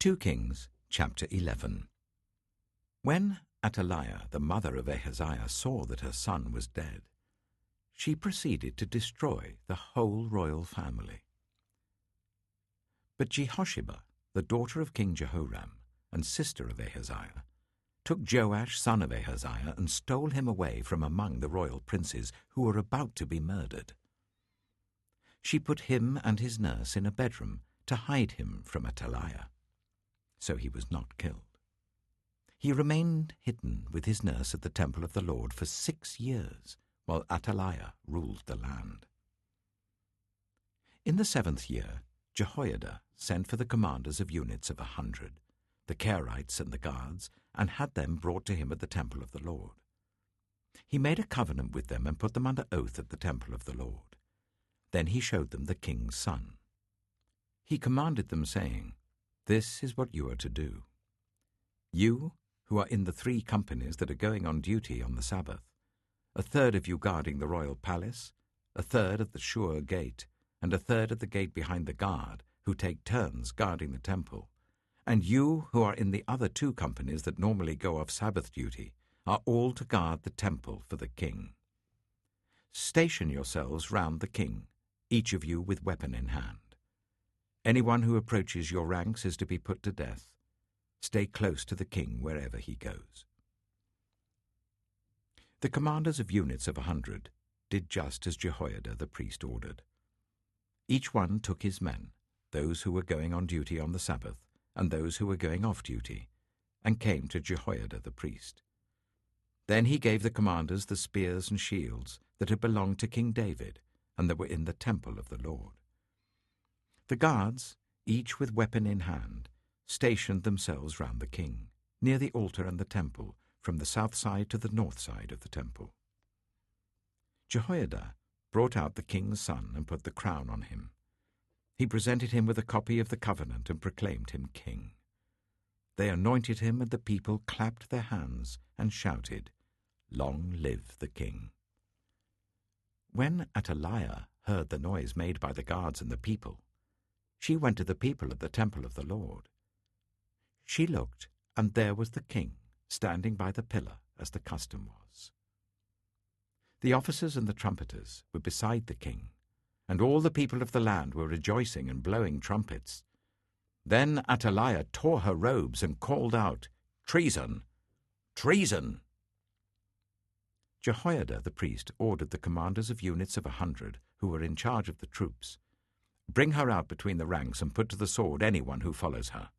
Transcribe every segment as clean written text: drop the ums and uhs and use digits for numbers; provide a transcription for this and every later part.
2 Kings chapter 11. When Athaliah, the mother of Ahaziah, saw that her son was dead, she proceeded to destroy the whole royal family. But Jehosheba, the daughter of King Jehoram and sister of Ahaziah, took Joash son of Ahaziah and stole him away from among the royal princes who were about to be murdered. She put him and his nurse in a bedroom to hide him from Athaliah, so he was not killed. He remained hidden with his nurse at the temple of the Lord for 6 years, while Athaliah ruled the land. In the 7th year, Jehoiada sent for the commanders of units of 100, the Kerites and the guards, and had them brought to him at the temple of the Lord. He made a covenant with them and put them under oath at the temple of the Lord. Then he showed them the king's son. He commanded them, saying, "This is what you are to do. You, who are in the 3 companies that are going on duty on the Sabbath, 1/3 of you guarding the royal palace, 1/3 at the Suchet gate, and 1/3 at the gate behind the guard, who take turns guarding the temple, and you who are in the other 2 companies that normally go off Sabbath duty, are all to guard the temple for the king. Station yourselves round the king, each of you with weapon in hand. Anyone who approaches your ranks is to be put to death. Stay close to the king wherever he goes." The commanders of units of 100 did just as Jehoiada the priest ordered. Each one took his men, those who were going on duty on the Sabbath and those who were going off duty, and came to Jehoiada the priest. Then he gave the commanders the spears and shields that had belonged to King David and that were in the temple of the Lord. The guards, each with weapon in hand, stationed themselves round the king, near the altar and the temple, from the south side to the north side of the temple. Jehoiada brought out the king's son and put the crown on him. He presented him with a copy of the covenant and proclaimed him king. They anointed him, and the people clapped their hands and shouted, "Long live the king." When Athaliah heard the noise made by the guards and the people, she went to the people at the temple of the Lord. She looked, and there was the king, standing by the pillar, as the custom was. The officers and the trumpeters were beside the king, and all the people of the land were rejoicing and blowing trumpets. Then Athaliah tore her robes and called out, "Treason! Treason!" Jehoiada the priest ordered the commanders of units of 100, who were in charge of the troops, "Bring her out between the ranks and put to the sword anyone who follows her."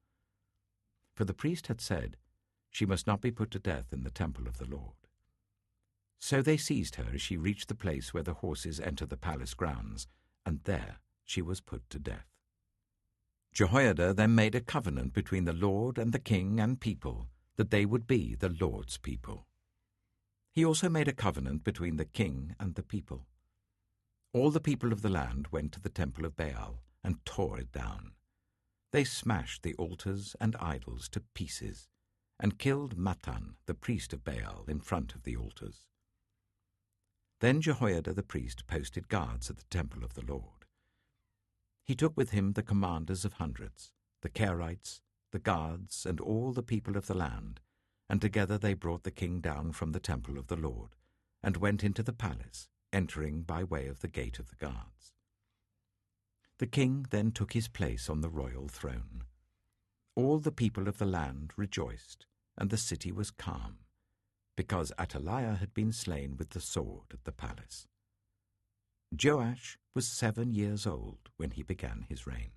For the priest had said, she must not be put to death in the temple of the Lord. So they seized her as she reached the place where the horses enter the palace grounds, and there she was put to death. Jehoiada then made a covenant between the Lord and the king and people, that they would be the Lord's people. He also made a covenant between the king and the people. All the people of the land went to the temple of Baal and tore it down. They smashed the altars and idols to pieces and killed Mattan, the priest of Baal, in front of the altars. Then Jehoiada the priest posted guards at the temple of the Lord. He took with him the commanders of hundreds, the Kerites, the guards, and all the people of the land, and together they brought the king down from the temple of the Lord, and went into the palace, entering by way of the gate of the guards. The king then took his place on the royal throne. All the people of the land rejoiced, and the city was calm, because Athaliah had been slain with the sword at the palace. Joash was 7 years old when he began his reign.